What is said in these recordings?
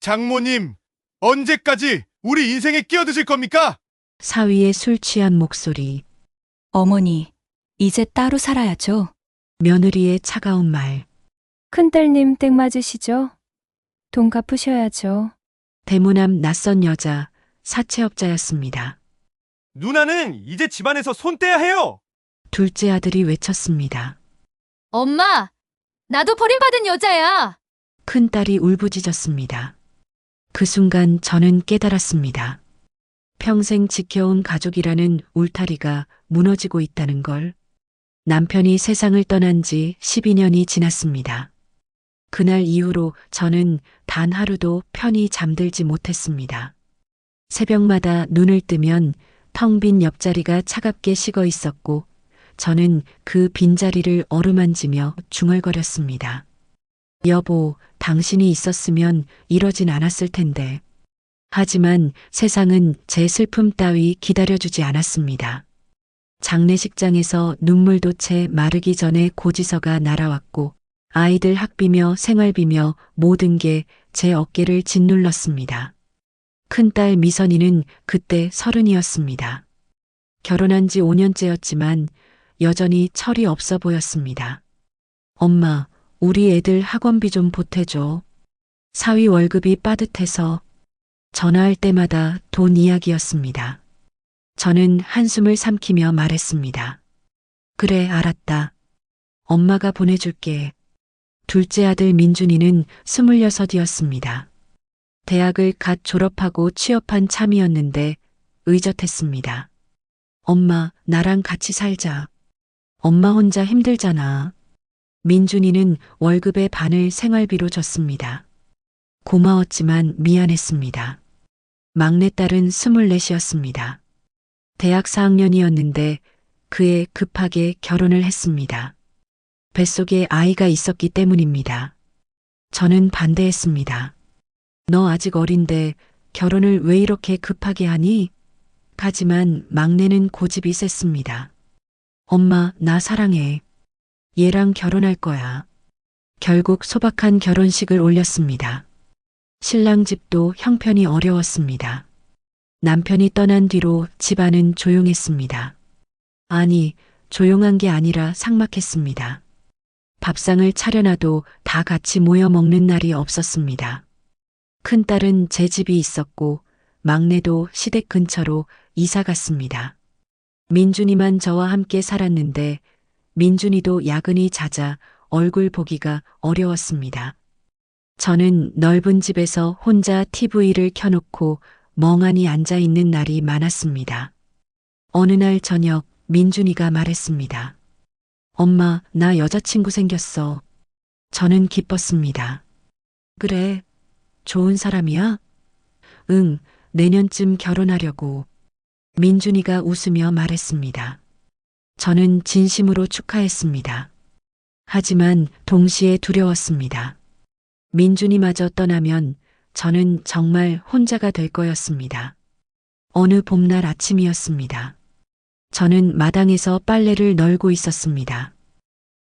장모님, 언제까지 우리 인생에 끼어드실 겁니까? 사위의 술 취한 목소리, 어머니, 이제 따로 살아야죠. 며느리의 차가운 말, 큰딸님 땡 맞으시죠? 돈 갚으셔야죠. 대문 앞 낯선 여자, 사채업자였습니다. 누나는 이제 집안에서 손 떼야 해요. 둘째 아들이 외쳤습니다. 엄마, 나도 버림받은 여자야. 큰딸이 울부짖었습니다. 그 순간 저는 깨달았습니다. 평생 지켜온 가족이라는 울타리가 무너지고 있다는 걸. 남편이 세상을 떠난 지 12년이 지났습니다. 그날 이후로 저는 단 하루도 편히 잠들지 못했습니다. 새벽마다 눈을 뜨면 텅 빈 옆자리가 차갑게 식어 있었고 저는 그 빈자리를 어루만지며 중얼거렸습니다. 여보, 당신이 있었으면 이러진 않았을 텐데. 하지만 세상은 제 슬픔 따위 기다려주지 않았습니다. 장례식장에서 눈물도 채 마르기 전에 고지서가 날아왔고 아이들 학비며 생활비며 모든 게 제 어깨를 짓눌렀습니다. 큰딸 미선이는 그때 30이었습니다. 결혼한 지 5년째였지만 여전히 철이 없어 보였습니다. 엄마, 우리 애들 학원비 좀 보태줘. 사위 월급이 빠듯해서 전화할 때마다 돈 이야기였습니다. 저는 한숨을 삼키며 말했습니다. 그래, 알았다. 엄마가 보내줄게. 둘째 아들 민준이는 26이었습니다. 대학을 갓 졸업하고 취업한 참이었는데 의젓했습니다. 엄마, 나랑 같이 살자. 엄마 혼자 힘들잖아. 민준이는 월급의 반을 생활비로 줬습니다. 고마웠지만 미안했습니다. 막내딸은 24이었습니다. 대학 4학년이었는데 그애 급하게 결혼을 했습니다. 뱃속에 아이가 있었기 때문입니다. 저는 반대했습니다. 너 아직 어린데 결혼을 왜 이렇게 급하게 하니? 하지만 막내는 고집이 셌습니다. 엄마, 나 사랑해. 얘랑 결혼할 거야. 결국 소박한 결혼식을 올렸습니다. 신랑 집도 형편이 어려웠습니다. 남편이 떠난 뒤로 집안은 조용했습니다. 아니, 조용한 게 아니라 삭막했습니다. 밥상을 차려놔도 다 같이 모여 먹는 날이 없었습니다. 큰딸은 제 집이 있었고 막내도 시댁 근처로 이사 갔습니다. 민준이만 저와 함께 살았는데 민준이도 야근이 잦아 얼굴 보기가 어려웠습니다. 저는 넓은 집에서 혼자 TV를 켜놓고 멍하니 앉아 있는 날이 많았습니다. 어느 날 저녁 민준이가 말했습니다. 엄마, 나 여자친구 생겼어. 저는 기뻤습니다. 그래, 좋은 사람이야? 응, 내년쯤 결혼하려고. 민준이가 웃으며 말했습니다. 저는 진심으로 축하했습니다. 하지만 동시에 두려웠습니다. 민준이마저 떠나면 저는 정말 혼자가 될 거였습니다. 어느 봄날 아침이었습니다. 저는 마당에서 빨래를 널고 있었습니다.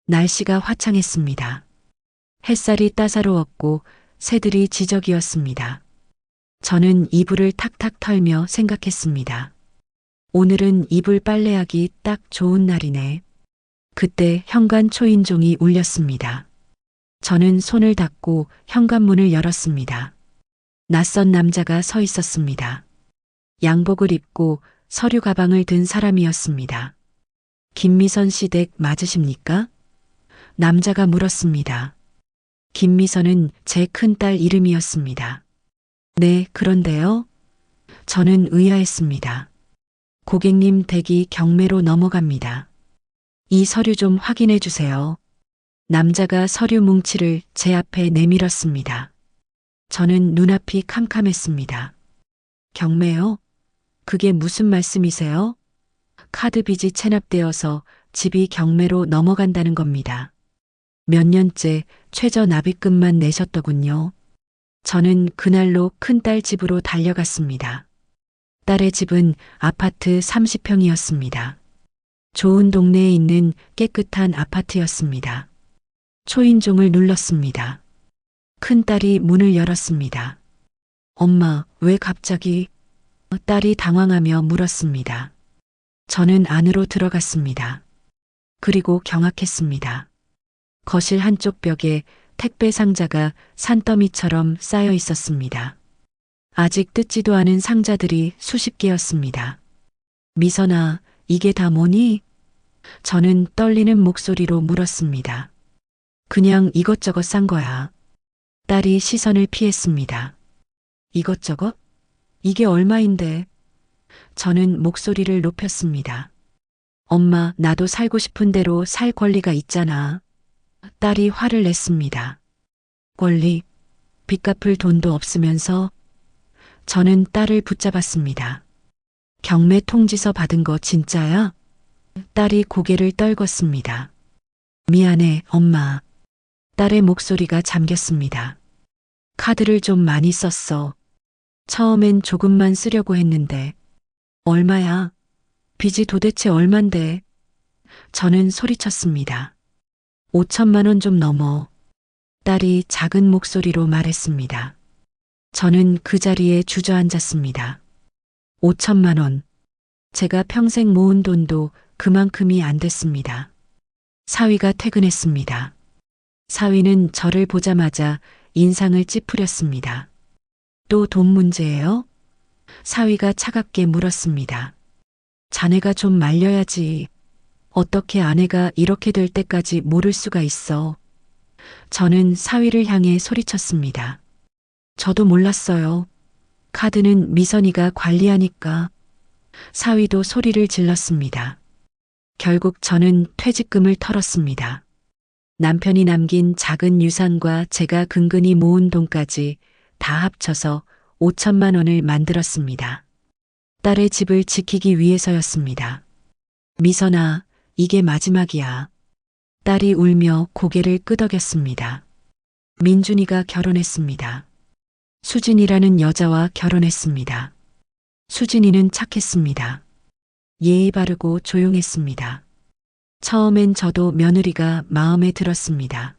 날씨가 화창했습니다. 햇살이 따사로웠고 새들이 지저귀었습니다. 저는 이불을 탁탁 털며 생각했습니다. 오늘은 이불 빨래하기 딱 좋은 날이네. 그때 현관 초인종이 울렸습니다. 저는 손을 닦고 현관문을 열었습니다. 낯선 남자가 서 있었습니다. 양복을 입고 서류 가방을 든 사람이었습니다. 김미선 씨 댁 맞으십니까? 남자가 물었습니다. 김미선은 제 큰딸 이름이었습니다. 네, 그런데요. 저는 의아했습니다. 고객님 댁이 경매로 넘어갑니다. 이 서류 좀 확인해 주세요. 남자가 서류 뭉치를 제 앞에 내밀었습니다. 저는 눈앞이 캄캄했습니다. 경매요? 그게 무슨 말씀이세요? 카드 빚이 체납되어서 집이 경매로 넘어간다는 겁니다. 몇 년째 최저 납입금만 내셨더군요. 저는 그날로 큰딸 집으로 달려갔습니다. 딸의 집은 아파트 30평이었습니다. 좋은 동네에 있는 깨끗한 아파트였습니다. 초인종을 눌렀습니다. 큰딸이 문을 열었습니다. 엄마, 왜 갑자기? 딸이 당황하며 물었습니다. 저는 안으로 들어갔습니다. 그리고 경악했습니다. 거실 한쪽 벽에 택배 상자가 산더미처럼 쌓여 있었습니다. 아직 뜯지도 않은 상자들이 수십 개였습니다. 미선아, 이게 다 뭐니? 저는 떨리는 목소리로 물었습니다. 그냥 이것저것 싼 거야. 딸이 시선을 피했습니다. 이것저것? 이게 얼마인데? 저는 목소리를 높였습니다. 엄마, 나도 살고 싶은 대로 살 권리가 있잖아. 딸이 화를 냈습니다. 권리? 빚 갚을 돈도 없으면서? 저는 딸을 붙잡았습니다. 경매 통지서 받은 거 진짜야? 딸이 고개를 떨궜습니다. 미안해, 엄마. 딸의 목소리가 잠겼습니다. 카드를 좀 많이 썼어. 처음엔 조금만 쓰려고 했는데. 얼마야? 빚이 도대체 얼만데? 저는 소리쳤습니다. 5천만 원 좀 넘어. 딸이 작은 목소리로 말했습니다. 저는 그 자리에 주저앉았습니다. 5천만 원. 제가 평생 모은 돈도 그만큼이 안 됐습니다. 사위가 퇴근했습니다. 사위는 저를 보자마자 인상을 찌푸렸습니다. 또 돈 문제예요? 사위가 차갑게 물었습니다. 자네가 좀 말려야지. 어떻게 아내가 이렇게 될 때까지 모를 수가 있어. 저는 사위를 향해 소리쳤습니다. 저도 몰랐어요. 카드는 미선이가 관리하니까. 사위도 소리를 질렀습니다. 결국 저는 퇴직금을 털었습니다. 남편이 남긴 작은 유산과 제가 근근히 모은 돈까지 다 합쳐서 5천만 원을 만들었습니다. 딸의 집을 지키기 위해서였습니다. 미선아, 이게 마지막이야. 딸이 울며 고개를 끄덕였습니다. 민준이가 결혼했습니다. 수진이라는 여자와 결혼했습니다. 수진이는 착했습니다. 예의 바르고 조용했습니다. 처음엔 저도 며느리가 마음에 들었습니다.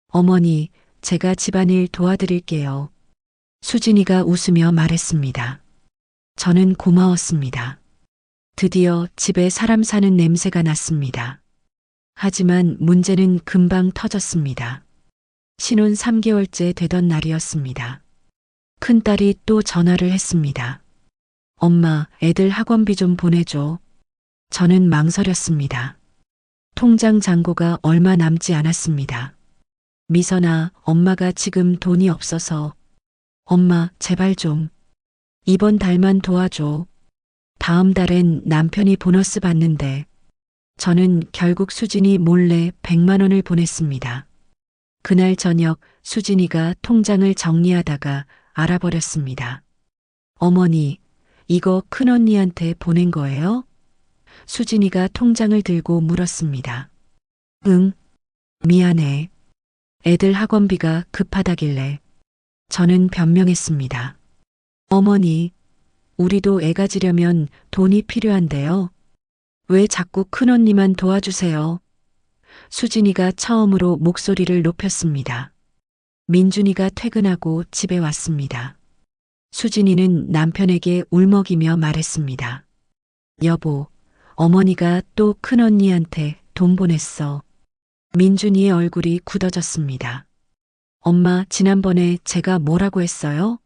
어머니, 제가 집안일 도와드릴게요. 수진이가 웃으며 말했습니다. 저는 고마웠습니다. 드디어 집에 사람 사는 냄새가 났습니다. 하지만 문제는 금방 터졌습니다. 신혼 3개월째 되던 날이었습니다. 큰딸이 또 전화를 했습니다. 엄마, 애들 학원비 좀 보내줘. 저는 망설였습니다. 통장 잔고가 얼마 남지 않았습니다. 미선아, 엄마가 지금 돈이 없어서. 엄마, 제발 좀. 이번 달만 도와줘. 다음 달엔 남편이 보너스 받는데. 저는 결국 수진이 몰래 100만 원을 보냈습니다. 그날 저녁 수진이가 통장을 정리하다가 알아버렸습니다. 어머니, 이거 큰언니한테 보낸 거예요? 수진이가 통장을 들고 물었습니다. 응, 미안해. 애들 학원비가 급하다길래. 저는 변명했습니다. 어머니, 우리도 애 가지려면 돈이 필요한데요. 왜 자꾸 큰언니만 도와주세요? 수진이가 처음으로 목소리를 높였습니다. 민준이가 퇴근하고 집에 왔습니다. 수진이는 남편에게 울먹이며 말했습니다. 여보, 어머니가 또 큰언니한테 돈 보냈어. 민준이의 얼굴이 굳어졌습니다. 엄마, 지난번에 제가 뭐라고 했어요?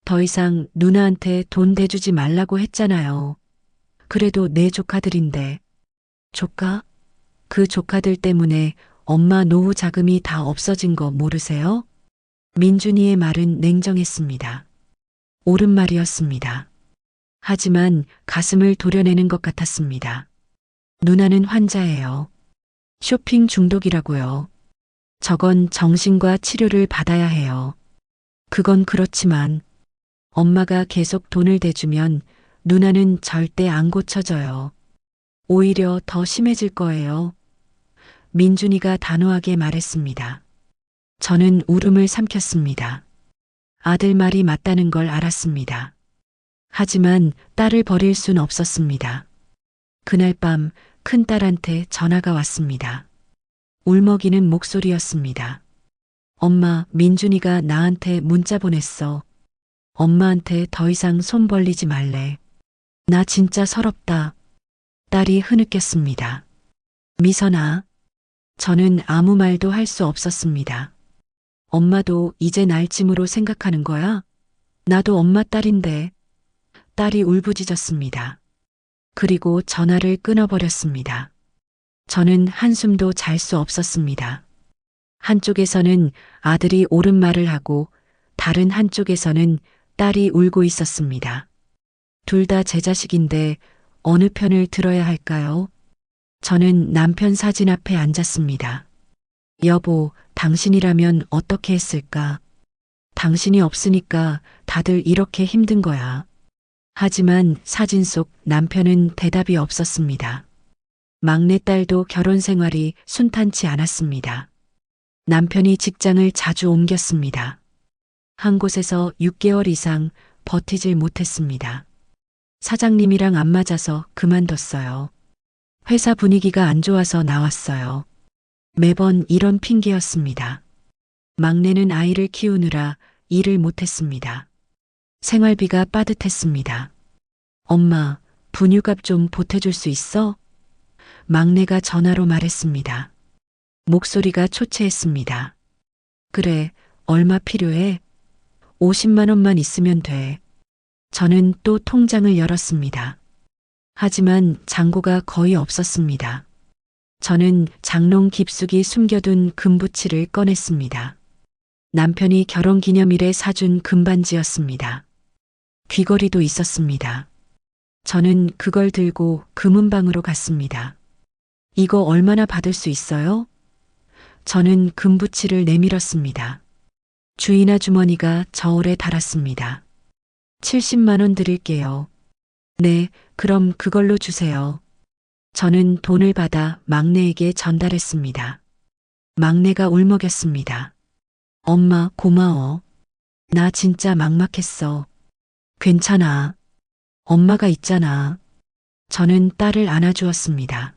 더 이상 누나한테 돈 대주지 말라고 했잖아요. 그래도 내 조카들인데. 조카? 그 조카들 때문에 엄마 노후 자금이 다 없어진 거 모르세요? 민준이의 말은 냉정했습니다. 옳은 말이었습니다. 하지만 가슴을 도려내는 것 같았습니다. 누나는 환자예요. 쇼핑 중독이라고요. 저건 정신과 치료를 받아야 해요. 그건 그렇지만 엄마가 계속 돈을 대주면 누나는 절대 안 고쳐져요. 오히려 더 심해질 거예요. 민준이가 단호하게 말했습니다. 저는 울음을 삼켰습니다. 아들 말이 맞다는 걸 알았습니다. 하지만 딸을 버릴 순 없었습니다. 그날 밤 큰딸한테 전화가 왔습니다. 울먹이는 목소리였습니다. 엄마, 민준이가 나한테 문자 보냈어. 엄마한테 더 이상 손 벌리지 말래. 나 진짜 서럽다. 딸이 흐느꼈습니다. 미선아. 저는 아무 말도 할 수 없었습니다. 엄마도 이제 날 짐으로 생각하는 거야? 나도 엄마 딸인데. 딸이 울부짖었습니다. 그리고 전화를 끊어버렸습니다. 저는 한숨도 잘 수 없었습니다. 한쪽에서는 아들이 옳은 말을 하고 다른 한쪽에서는 딸이 울고 있었습니다. 둘 다 제 자식인데 어느 편을 들어야 할까요? 저는 남편 사진 앞에 앉았습니다. 여보, 당신이라면 어떻게 했을까? 당신이 없으니까 다들 이렇게 힘든 거야. 하지만 사진 속 남편은 대답이 없었습니다. 막내딸도 결혼 생활이 순탄치 않았습니다. 남편이 직장을 자주 옮겼습니다. 한 곳에서 6개월 이상 버티질 못했습니다. 사장님이랑 안 맞아서 그만뒀어요. 회사 분위기가 안 좋아서 나왔어요. 매번 이런 핑계였습니다. 막내는 아이를 키우느라 일을 못했습니다. 생활비가 빠듯했습니다. 엄마, 분유값 좀 보태줄 수 있어? 막내가 전화로 말했습니다. 목소리가 초췌했습니다. 그래, 얼마 필요해? 50만 원만 있으면 돼. 저는 또 통장을 열었습니다. 하지만 잔고가 거의 없었습니다. 저는 장롱 깊숙이 숨겨둔 금부치를 꺼냈습니다. 남편이 결혼 기념일에 사준 금반지였습니다. 귀걸이도 있었습니다. 저는 그걸 들고 금은방으로 갔습니다. 이거 얼마나 받을 수 있어요? 저는 금부치를 내밀었습니다. 주인 아주머니가 저울에 달았습니다. 70만 원 드릴게요. 네, 그럼 그걸로 주세요. 저는 돈을 받아 막내에게 전달했습니다. 막내가 울먹였습니다. 엄마, 고마워. 나 진짜 막막했어. 괜찮아. 엄마가 있잖아. 저는 딸을 안아주었습니다.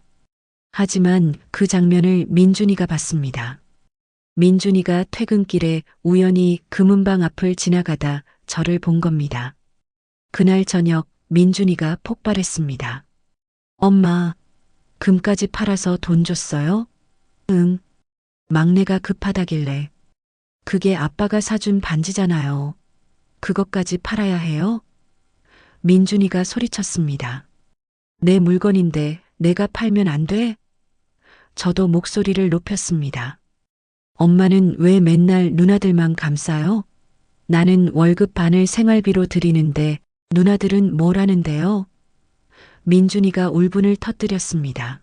하지만 그 장면을 민준이가 봤습니다. 민준이가 퇴근길에 우연히 금은방 앞을 지나가다 저를 본 겁니다. 그날 저녁 민준이가 폭발했습니다. 엄마, 금까지 팔아서 돈 줬어요? 응. 막내가 급하다길래. 그게 아빠가 사준 반지잖아요. 그것까지 팔아야 해요? 민준이가 소리쳤습니다. 내 물건인데 내가 팔면 안 돼? 저도 목소리를 높였습니다. 엄마는 왜 맨날 누나들만 감싸요? 나는 월급 반을 생활비로 드리는데 누나들은 뭘 하는데요? 민준이가 울분을 터뜨렸습니다.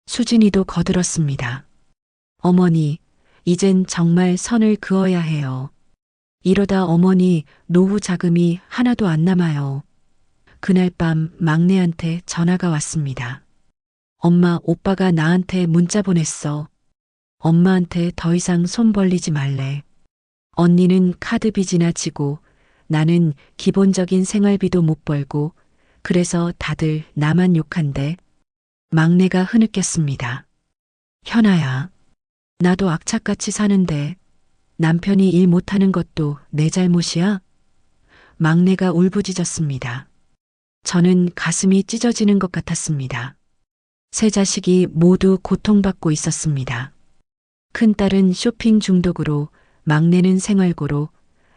수진이도 거들었습니다. 어머니, 이젠 정말 선을 그어야 해요. 이러다 어머니 노후 자금이 하나도 안 남아요. 그날 밤 막내한테 전화가 왔습니다. 엄마, 오빠가 나한테 문자 보냈어. 엄마한테 더 이상 손 벌리지 말래. 언니는 카드 빚이나 지고 나는 기본적인 생활비도 못 벌고 그래서 다들 나만 욕한대. 막내가 흐느꼈습니다. 현아야, 나도 악착같이 사는데 남편이 일 못하는 것도 내 잘못이야? 막내가 울부짖었습니다. 저는 가슴이 찢어지는 것 같았습니다. 세 자식이 모두 고통받고 있었습니다. 큰딸은 쇼핑 중독으로, 막내는 생활고로,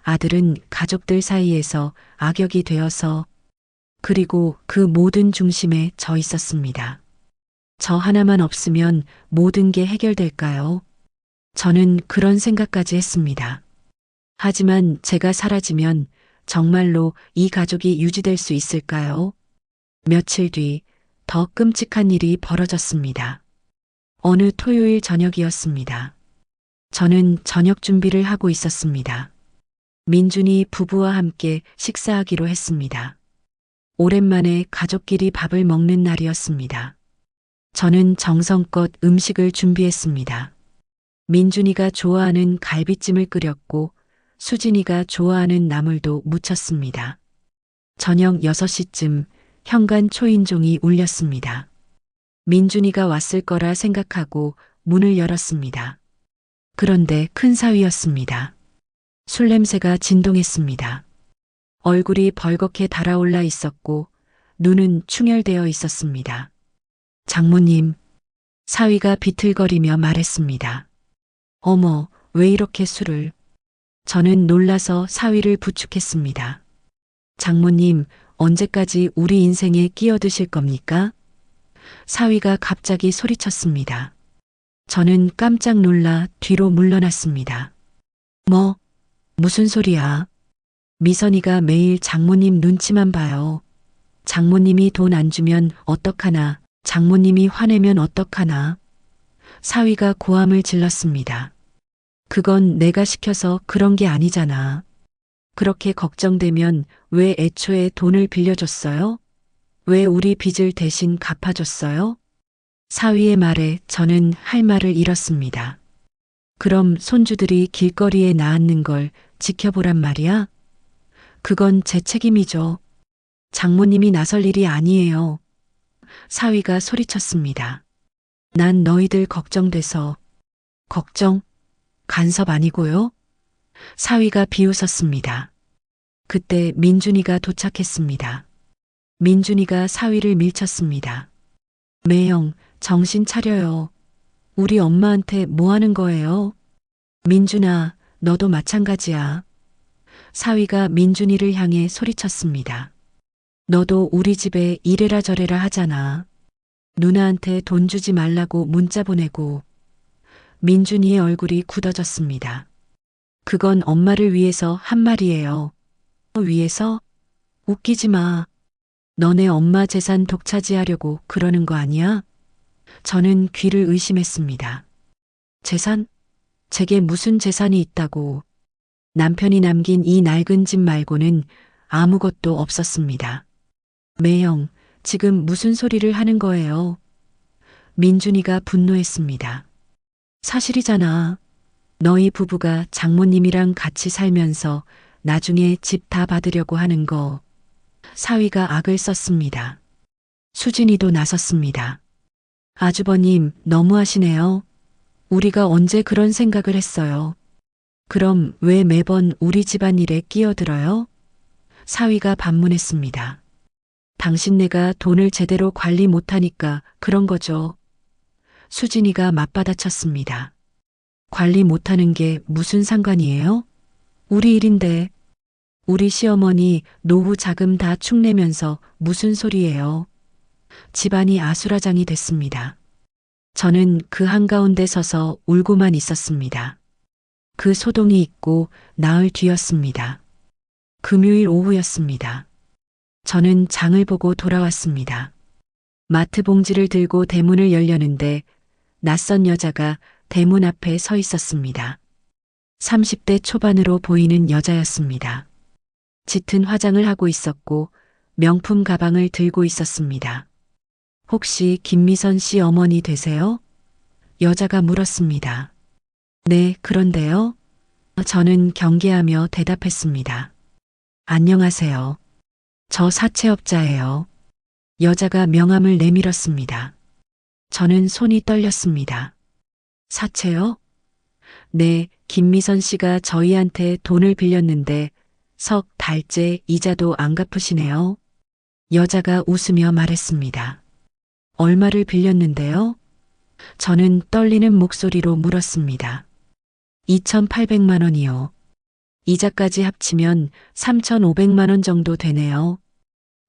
아들은 가족들 사이에서 악역이 되어서, 그리고 그 모든 중심에 저 있었습니다. 저 하나만 없으면 모든 게 해결될까요? 저는 그런 생각까지 했습니다. 하지만 제가 사라지면 정말로 이 가족이 유지될 수 있을까요? 며칠 뒤 더 끔찍한 일이 벌어졌습니다. 어느 토요일 저녁이었습니다. 저는 저녁 준비를 하고 있었습니다. 민준이 부부와 함께 식사하기로 했습니다. 오랜만에 가족끼리 밥을 먹는 날이었습니다. 저는 정성껏 음식을 준비했습니다. 민준이가 좋아하는 갈비찜을 끓였고 수진이가 좋아하는 나물도 무쳤습니다. 저녁 6시쯤 현관 초인종이 울렸습니다. 민준이가 왔을 거라 생각하고 문을 열었습니다. 그런데 큰 사위였습니다. 술 냄새가 진동했습니다. 얼굴이 벌겋게 달아올라 있었고 눈은 충혈되어 있었습니다. 장모님, 사위가 비틀거리며 말했습니다. 어머, 왜 이렇게 술을? 저는 놀라서 사위를 부축했습니다. 장모님, 언제까지 우리 인생에 끼어드실 겁니까? 사위가 갑자기 소리쳤습니다. 저는 깜짝 놀라 뒤로 물러났습니다. 무슨 소리야? 미선이가 매일 장모님 눈치만 봐요. 장모님이 돈 안 주면 어떡하나, 장모님이 화내면 어떡하나. 사위가 고함을 질렀습니다. 그건 내가 시켜서 그런 게 아니잖아. 그렇게 걱정되면 왜 애초에 돈을 빌려줬어요? 왜 우리 빚을 대신 갚아줬어요? 사위의 말에 저는 할 말을 잃었습니다. 그럼 손주들이 길거리에 나앉는 걸 지켜보란 말이야? 그건 제 책임이죠. 장모님이 나설 일이 아니에요. 사위가 소리쳤습니다. 난 너희들 걱정돼서. 걱정? 간섭 아니고요? 사위가 비웃었습니다. 그때 민준이가 도착했습니다. 민준이가 사위를 밀쳤습니다. 매영, 정신 차려요. 우리 엄마한테 뭐 하는 거예요? 민준아, 너도 마찬가지야. 사위가 민준이를 향해 소리쳤습니다. 너도 우리 집에 이래라 저래라 하잖아. 누나한테 돈 주지 말라고 문자 보내고. 민준이의 얼굴이 굳어졌습니다. 그건 엄마를 위해서 한 말이에요. 위해서? 웃기지 마. 너네 엄마 재산 독차지하려고 그러는 거 아니야? 저는 귀를 의심했습니다. 재산? 제게 무슨 재산이 있다고. 남편이 남긴 이 낡은 집 말고는 아무것도 없었습니다. 매영, 지금 무슨 소리를 하는 거예요? 민준이가 분노했습니다. 사실이잖아. 너희 부부가 장모님이랑 같이 살면서 나중에 집 다 받으려고 하는 거. 사위가 악을 썼습니다. 수진이도 나섰습니다. 아주버님, 너무하시네요. 우리가 언제 그런 생각을 했어요. 그럼 왜 매번 우리 집안일에 끼어들어요? 사위가 반문했습니다. 당신네가 돈을 제대로 관리 못하니까 그런 거죠. 수진이가 맞받아쳤습니다. 관리 못하는 게 무슨 상관이에요? 우리 일인데. 우리 시어머니 노후 자금 다 축내면서 무슨 소리예요? 집안이 아수라장이 됐습니다. 저는 그 한가운데 서서 울고만 있었습니다. 그 소동이 있고 나흘 뒤였습니다. 금요일 오후였습니다. 저는 장을 보고 돌아왔습니다. 마트 봉지를 들고 대문을 열려는데 낯선 여자가 대문 앞에 서 있었습니다. 30대 초반으로 보이는 여자였습니다. 짙은 화장을 하고 있었고 명품 가방을 들고 있었습니다. 혹시 김미선 씨 어머니 되세요? 여자가 물었습니다. 네, 그런데요. 저는 경계하며 대답했습니다. 안녕하세요. 저 사채업자예요. 여자가 명함을 내밀었습니다. 저는 손이 떨렸습니다. 사채요? 네, 김미선 씨가 저희한테 돈을 빌렸는데 석 달째 이자도 안 갚으시네요. 여자가 웃으며 말했습니다. 얼마를 빌렸는데요? 저는 떨리는 목소리로 물었습니다. 2,800만 원이요. 이자까지 합치면 3,500만 원 정도 되네요.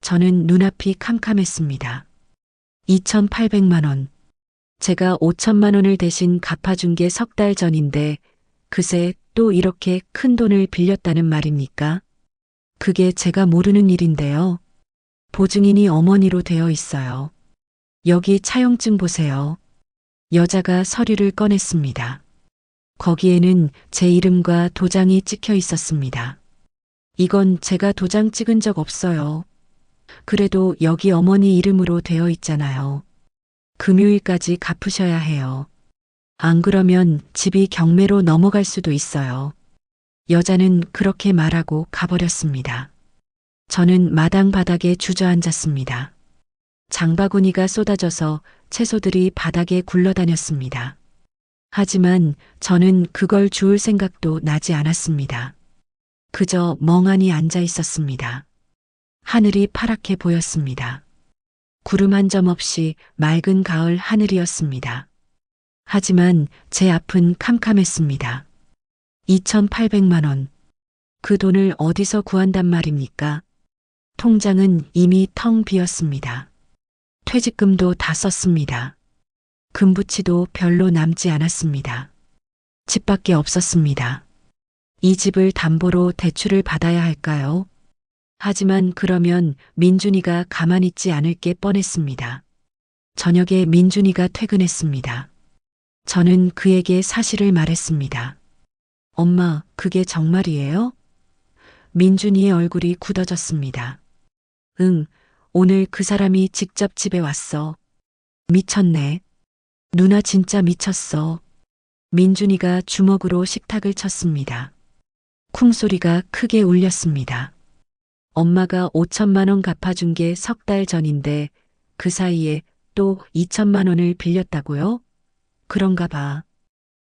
저는 눈앞이 캄캄했습니다. 2,800만 원. 제가 5천만 원을 대신 갚아준 게 석 달 전인데 그새 또 이렇게 큰 돈을 빌렸다는 말입니까? 그게 제가 모르는 일인데요. 보증인이 어머니로 되어 있어요. 여기 차용증 보세요. 여자가 서류를 꺼냈습니다. 거기에는 제 이름과 도장이 찍혀 있었습니다. 이건 제가 도장 찍은 적 없어요. 그래도 여기 어머니 이름으로 되어 있잖아요. 금요일까지 갚으셔야 해요. 안 그러면 집이 경매로 넘어갈 수도 있어요. 여자는 그렇게 말하고 가버렸습니다. 저는 마당 바닥에 주저앉았습니다. 장바구니가 쏟아져서 채소들이 바닥에 굴러다녔습니다. 하지만 저는 그걸 주울 생각도 나지 않았습니다. 그저 멍하니 앉아 있었습니다. 하늘이 파랗게 보였습니다. 구름 한 점 없이 맑은 가을 하늘이었습니다. 하지만 제 앞은 캄캄했습니다. 2,800만 원. 그 돈을 어디서 구한단 말입니까? 통장은 이미 텅 비었습니다. 퇴직금도 다 썼습니다. 금부치도 별로 남지 않았습니다. 집밖에 없었습니다. 이 집을 담보로 대출을 받아야 할까요? 하지만 그러면 민준이가 가만히 있지 않을 게 뻔했습니다. 저녁에 민준이가 퇴근했습니다. 저는 그에게 사실을 말했습니다. 엄마, 그게 정말이에요? 민준이의 얼굴이 굳어졌습니다. 응, 오늘 그 사람이 직접 집에 왔어. 미쳤네. 누나 진짜 미쳤어. 민준이가 주먹으로 식탁을 쳤습니다. 쿵소리가 크게 울렸습니다. 엄마가 5천만 원 갚아준 게 석 달 전인데 그 사이에 또 2천만 원을 빌렸다고요? 그런가 봐.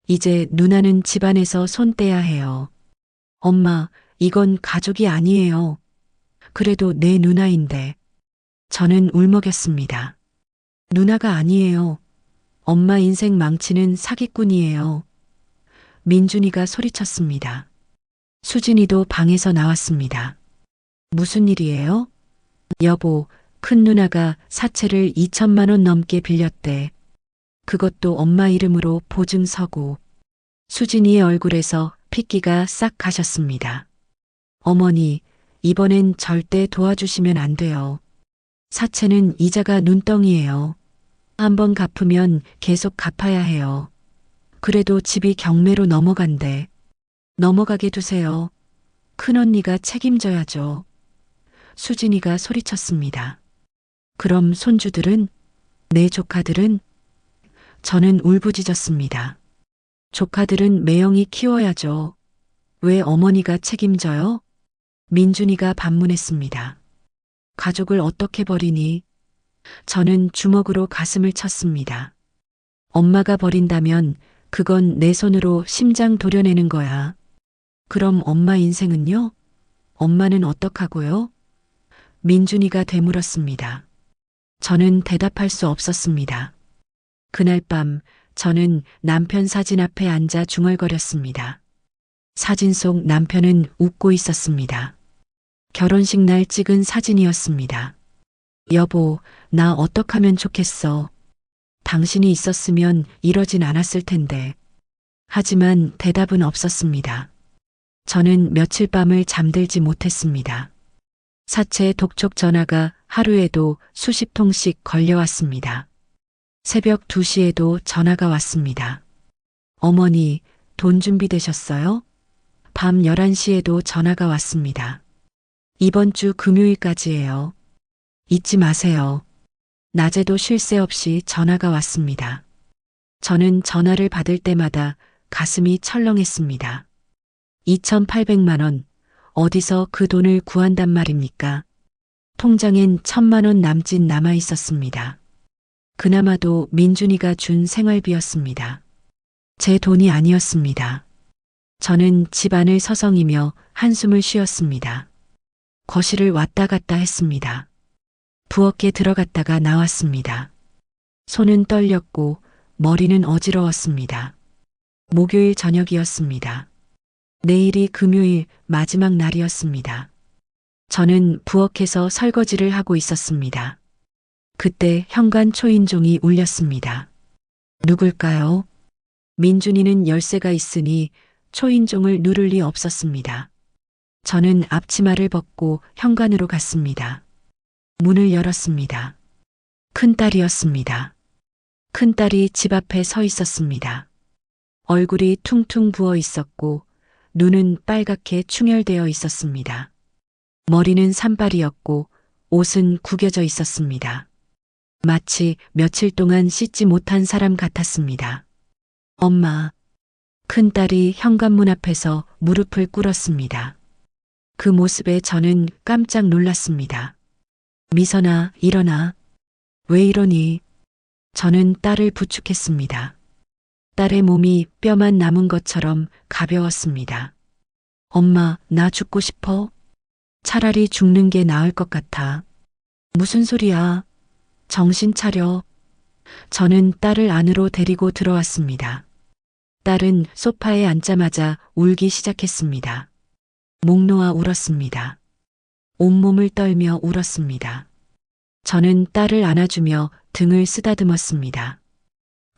이제 누나는 집안에서 손 떼야 해요. 엄마, 이건 가족이 아니에요. 그래도 내 누나인데. 저는 울먹였습니다. 누나가 아니에요. 엄마 인생 망치는 사기꾼이에요. 민준이가 소리쳤습니다. 수진이도 방에서 나왔습니다. 무슨 일이에요? 여보, 큰 누나가 사채를 2천만 원 넘게 빌렸대. 그것도 엄마 이름으로 보증 서고. 수진이의 얼굴에서 핏기가 싹 가셨습니다. 어머니, 이번엔 절대 도와주시면 안 돼요. 사채는 이자가 눈덩이에요. 한번 갚으면 계속 갚아야 해요. 그래도 집이 경매로 넘어간대. 넘어가게 두세요. 큰언니가 책임져야죠. 수진이가 소리쳤습니다. 그럼 손주들은? 내 조카들은? 저는 울부짖었습니다. 조카들은 매영이 키워야죠. 왜 어머니가 책임져요? 민준이가 반문했습니다. 가족을 어떻게 버리니? 저는 주먹으로 가슴을 쳤습니다. 엄마가 버린다면 그건 내 손으로 심장 도려내는 거야. 그럼 엄마 인생은요? 엄마는 어떡하고요? 민준이가 되물었습니다. 저는 대답할 수 없었습니다. 그날 밤 저는 남편 사진 앞에 앉아 중얼거렸습니다. 사진 속 남편은 웃고 있었습니다. 결혼식 날 찍은 사진이었습니다. 여보, 나 어떡하면 좋겠어. 당신이 있었으면 이러진 않았을 텐데. 하지만 대답은 없었습니다. 저는 며칠 밤을 잠들지 못했습니다. 사채 독촉 전화가 하루에도 수십 통씩 걸려왔습니다. 새벽 2시에도 전화가 왔습니다. 어머니, 돈 준비되셨어요? 밤 11시에도 전화가 왔습니다. 이번 주 금요일까지예요. 잊지 마세요. 낮에도 쉴 새 없이 전화가 왔습니다. 저는 전화를 받을 때마다 가슴이 철렁했습니다. 2,800만 원, 어디서 그 돈을 구한단 말입니까? 통장엔 1,000만 원 남짓 남아 있었습니다. 그나마도 민준이가 준 생활비였습니다. 제 돈이 아니었습니다. 저는 집안을 서성이며 한숨을 쉬었습니다. 거실을 왔다 갔다 했습니다. 부엌에 들어갔다가 나왔습니다. 손은 떨렸고 머리는 어지러웠습니다. 목요일 저녁이었습니다. 내일이 금요일 마지막 날이었습니다. 저는 부엌에서 설거지를 하고 있었습니다. 그때 현관 초인종이 울렸습니다. 누굴까요? 민준이는 열쇠가 있으니 초인종을 누를 리 없었습니다. 저는 앞치마를 벗고 현관으로 갔습니다. 문을 열었습니다. 큰딸이었습니다. 큰딸이 집 앞에 서 있었습니다. 얼굴이 퉁퉁 부어 있었고 눈은 빨갛게 충혈되어 있었습니다. 머리는 산발이었고 옷은 구겨져 있었습니다. 마치 며칠 동안 씻지 못한 사람 같았습니다. 엄마. 큰딸이 현관문 앞에서 무릎을 꿇었습니다. 그 모습에 저는 깜짝 놀랐습니다. 미선아, 일어나. 왜 이러니? 저는 딸을 부축했습니다. 딸의 몸이 뼈만 남은 것처럼 가벼웠습니다. 엄마, 나 죽고 싶어. 차라리 죽는 게 나을 것 같아. 무슨 소리야? 정신 차려. 저는 딸을 안으로 데리고 들어왔습니다. 딸은 소파에 앉자마자 울기 시작했습니다. 목 놓아 울었습니다. 온몸을 떨며 울었습니다. 저는 딸을 안아주며 등을 쓰다듬었습니다.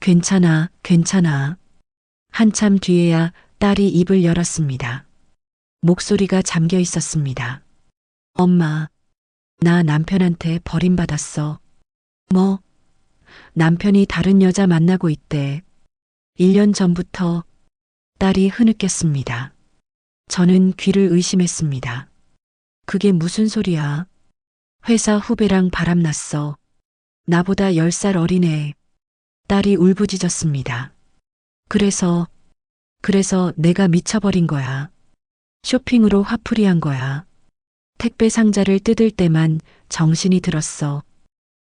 괜찮아, 괜찮아. 한참 뒤에야 딸이 입을 열었습니다. 목소리가 잠겨 있었습니다. 엄마, 나 남편한테 버림받았어. 뭐? 남편이 다른 여자 만나고 있대. 1년 전부터. 딸이 흐느꼈습니다. 저는 귀를 의심했습니다. 그게 무슨 소리야? 회사 후배랑 바람났어. 나보다 10살 어리네. 딸이 울부짖었습니다. 그래서 내가 미쳐버린 거야. 쇼핑으로 화풀이한 거야. 택배 상자를 뜯을 때만 정신이 들었어.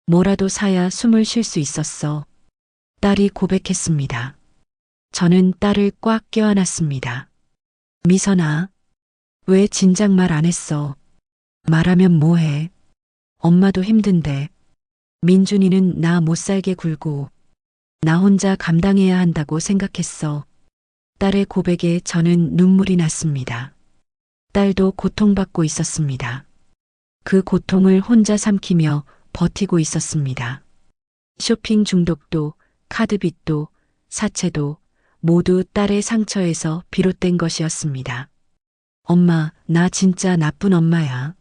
뭐라도 사야 숨을 쉴 수 있었어. 딸이 고백했습니다. 저는 딸을 꽉 껴안았습니다. 미선아, 왜 진작 말 안 했어? 말하면 뭐해? 엄마도 힘든데. 민준이는 나 못 살게 굴고 나 혼자 감당해야 한다고 생각했어. 딸의 고백에 저는 눈물이 났습니다. 딸도 고통받고 있었습니다. 그 고통을 혼자 삼키며 버티고 있었습니다. 쇼핑 중독도, 카드빚도, 사채도 모두 딸의 상처에서 비롯된 것이었습니다. 엄마, 나 진짜 나쁜 엄마야.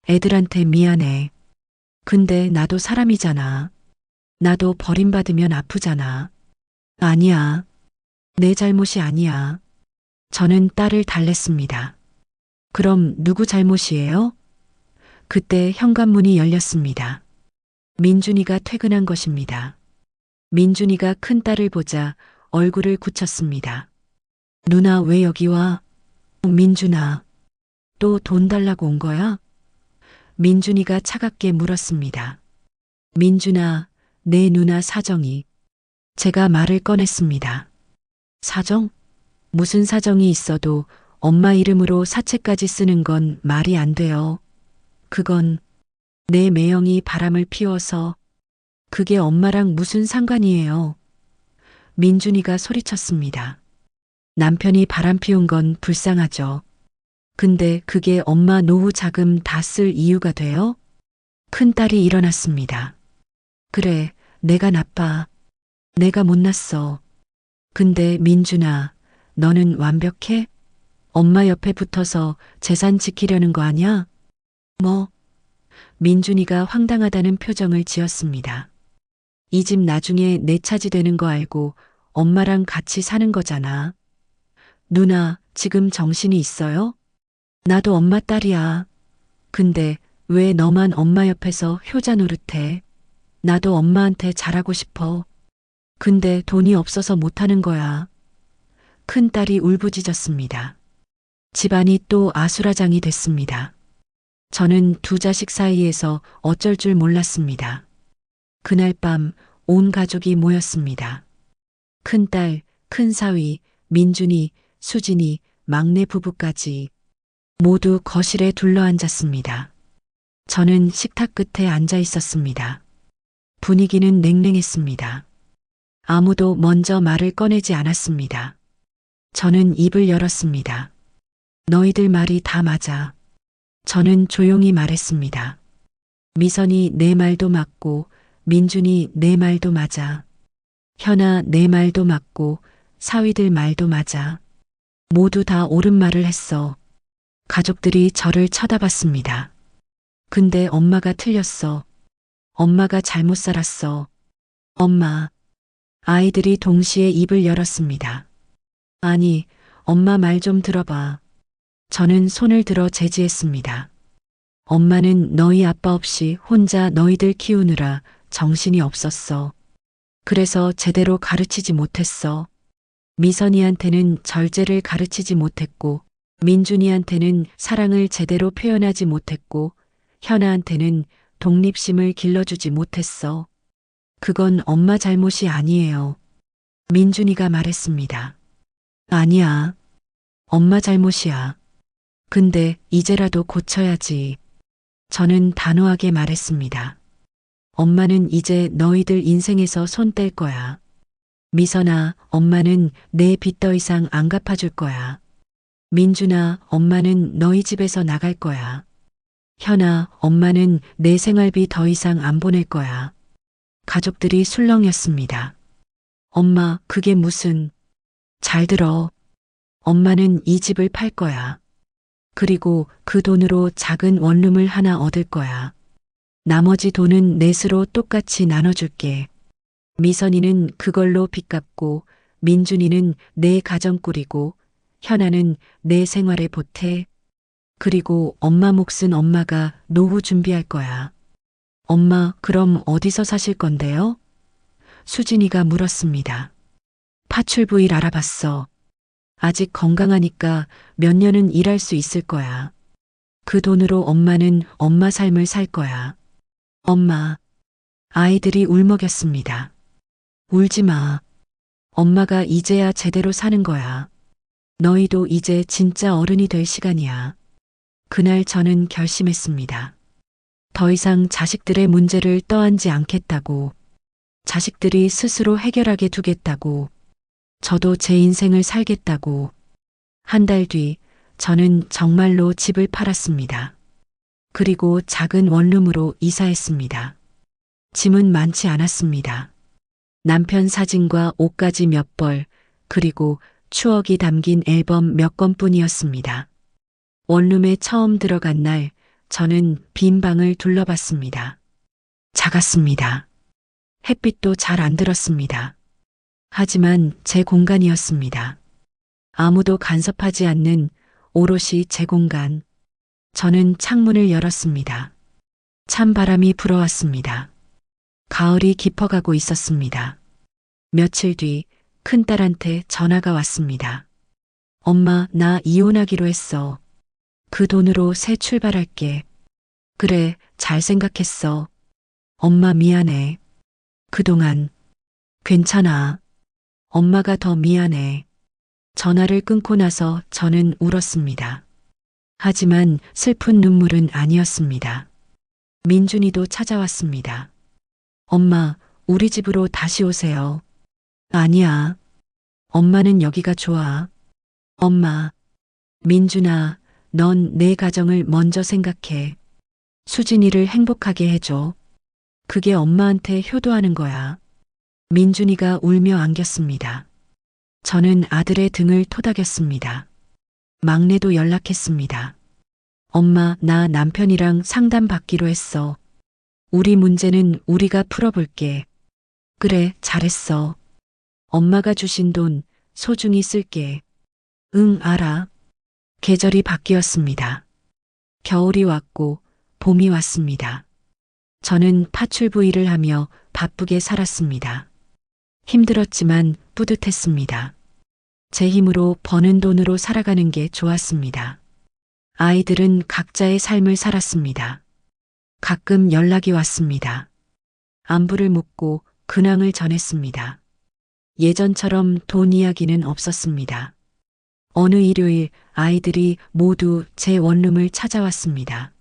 애들한테 미안해. 근데 나도 사람이잖아. 나도 버림받으면 아프잖아. 아니야. 내 잘못이 아니야. 저는 딸을 달랬습니다. 그럼 누구 잘못이에요? 그때 현관문이 열렸습니다. 민준이가 퇴근한 것입니다. 민준이가 큰딸을 보자 얼굴을 굳혔습니다. 누나 왜 여기 와? 민준아, 또 돈 달라고 온 거야? 민준이가 차갑게 물었습니다. 민준아, 내 누나 사정이. 제가 말을 꺼냈습니다. 사정? 무슨 사정이 있어도 엄마 이름으로 사채까지 쓰는 건 말이 안 돼요. 그건 내 매형이 바람을 피워서. 그게 엄마랑 무슨 상관이에요? 민준이가 소리쳤습니다. 남편이 바람 피운 건 불쌍하죠. 근데 그게 엄마 노후 자금 다 쓸 이유가 돼요? 큰딸이 일어났습니다. 그래, 내가 나빠. 내가 못났어. 근데 민준아, 너는 완벽해? 엄마 옆에 붙어서 재산 지키려는 거 아냐? 뭐? 민준이가 황당하다는 표정을 지었습니다. 이 집 나중에 내 차지 되는 거 알고 엄마랑 같이 사는 거잖아. 누나, 지금 정신이 있어요? 나도 엄마 딸이야. 근데 왜 너만 엄마 옆에서 효자 노릇해? 나도 엄마한테 잘하고 싶어. 근데 돈이 없어서 못하는 거야. 큰딸이 울부짖었습니다. 집안이 또 아수라장이 됐습니다. 저는 두 자식 사이에서 어쩔 줄 몰랐습니다. 그날 밤 온 가족이 모였습니다. 큰딸, 큰사위, 민준이, 수진이, 막내 부부까지 모두 거실에 둘러앉았습니다. 저는 식탁 끝에 앉아 있었습니다. 분위기는 냉랭했습니다. 아무도 먼저 말을 꺼내지 않았습니다. 저는 입을 열었습니다. 너희들 말이 다 맞아. 저는 조용히 말했습니다. 미선이 내 말도 맞고 민준이 내 말도 맞아. 현아 내 말도 맞고 사위들 말도 맞아. 모두 다 옳은 말을 했어. 가족들이 저를 쳐다봤습니다. 근데 엄마가 틀렸어. 엄마가 잘못 살았어. 엄마. 아이들이 동시에 입을 열었습니다. 아니, 엄마 말 좀 들어봐. 저는 손을 들어 제지했습니다. 엄마는 너희 아빠 없이 혼자 너희들 키우느라 정신이 없었어. 그래서 제대로 가르치지 못했어. 미선이한테는 절제를 가르치지 못했고, 민준이한테는 사랑을 제대로 표현하지 못했고, 현아한테는 독립심을 길러주지 못했어. 그건 엄마 잘못이 아니에요. 민준이가 말했습니다. 아니야. 엄마 잘못이야. 근데 이제라도 고쳐야지. 저는 단호하게 말했습니다. 엄마는 이제 너희들 인생에서 손 뗄 거야. 미선아, 엄마는 내 빚 더 이상 안 갚아줄 거야. 민준아, 엄마는 너희 집에서 나갈 거야. 현아, 엄마는 내 생활비 더 이상 안 보낼 거야. 가족들이 술렁였습니다. 엄마, 그게 무슨... 잘 들어. 엄마는 이 집을 팔 거야. 그리고 그 돈으로 작은 원룸을 하나 얻을 거야. 나머지 돈은 넷으로 똑같이 나눠줄게. 미선이는 그걸로 빚 갚고, 민준이는 내 가정 꾸리고, 현아는 내 생활에 보태. 그리고 엄마 몫은 엄마가 노후 준비할 거야. 엄마, 그럼 어디서 사실 건데요? 수진이가 물었습니다. 파출부일 알아봤어. 아직 건강하니까 몇 년은 일할 수 있을 거야. 그 돈으로 엄마는 엄마 삶을 살 거야. 엄마. 아이들이 울먹였습니다. 울지 마. 엄마가 이제야 제대로 사는 거야. 너희도 이제 진짜 어른이 될 시간이야. 그날 저는 결심했습니다. 더 이상 자식들의 문제를 떠안지 않겠다고. 자식들이 스스로 해결하게 두겠다고. 저도 제 인생을 살겠다고. 한 달 뒤 저는 정말로 집을 팔았습니다. 그리고 작은 원룸으로 이사했습니다. 짐은 많지 않았습니다. 남편 사진과 옷가지 몇 벌, 그리고 추억이 담긴 앨범 몇 권뿐이었습니다. 원룸에 처음 들어간 날 저는 빈 방을 둘러봤습니다. 작았습니다. 햇빛도 잘 안 들었습니다. 하지만 제 공간이었습니다. 아무도 간섭하지 않는 오롯이 제 공간. 저는 창문을 열었습니다. 찬바람이 불어왔습니다. 가을이 깊어가고 있었습니다. 며칠 뒤 큰딸한테 전화가 왔습니다. 엄마, 나 이혼하기로 했어. 그 돈으로 새 출발할게. 그래, 잘 생각했어. 엄마 미안해. 그동안. 괜찮아. 엄마가 더 미안해. 전화를 끊고 나서 저는 울었습니다. 하지만 슬픈 눈물은 아니었습니다. 민준이도 찾아왔습니다. 엄마, 우리 집으로 다시 오세요. 아니야. 엄마는 여기가 좋아. 엄마. 민준아, 넌 내 가정을 먼저 생각해. 수진이를 행복하게 해줘. 그게 엄마한테 효도하는 거야. 민준이가 울며 안겼습니다. 저는 아들의 등을 토닥였습니다. 막내도 연락했습니다. 엄마, 나 남편이랑 상담받기로 했어. 우리 문제는 우리가 풀어볼게. 그래, 잘했어. 엄마가 주신 돈 소중히 쓸게. 응, 알아. 계절이 바뀌었습니다. 겨울이 왔고 봄이 왔습니다. 저는 파출부 일을 하며 바쁘게 살았습니다. 힘들었지만 뿌듯했습니다. 제 힘으로 버는 돈으로 살아가는 게 좋았습니다. 아이들은 각자의 삶을 살았습니다. 가끔 연락이 왔습니다. 안부를 묻고 근황을 전했습니다. 예전처럼 돈 이야기는 없었습니다. 어느 일요일 아이들이 모두 제 원룸을 찾아왔습니다.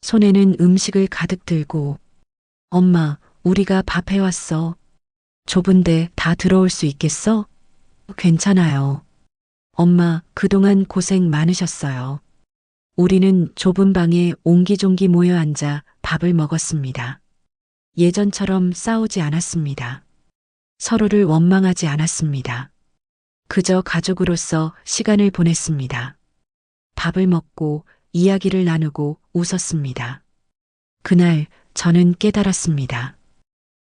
손에는 음식을 가득 들고, 엄마, 우리가 밥 해왔어. 좁은데 다 들어올 수 있겠어? 괜찮아요. 엄마, 그동안 고생 많으셨어요. 우리는 좁은 방에 옹기종기 모여 앉아 밥을 먹었습니다. 예전처럼 싸우지 않았습니다. 서로를 원망하지 않았습니다. 그저 가족으로서 시간을 보냈습니다. 밥을 먹고 이야기를 나누고 웃었습니다. 그날 저는 깨달았습니다.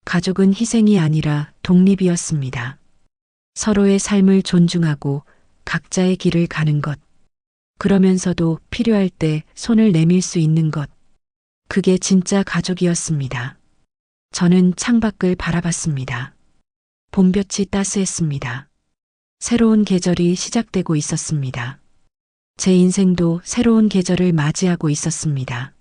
가족은 희생이 아니라 독립이었습니다. 서로의 삶을 존중하고 각자의 길을 가는 것. 그러면서도 필요할 때 손을 내밀 수 있는 것. 그게 진짜 가족이었습니다. 저는 창밖을 바라봤습니다. 봄볕이 따스했습니다. 새로운 계절이 시작되고 있었습니다. 제 인생도 새로운 계절을 맞이하고 있었습니다.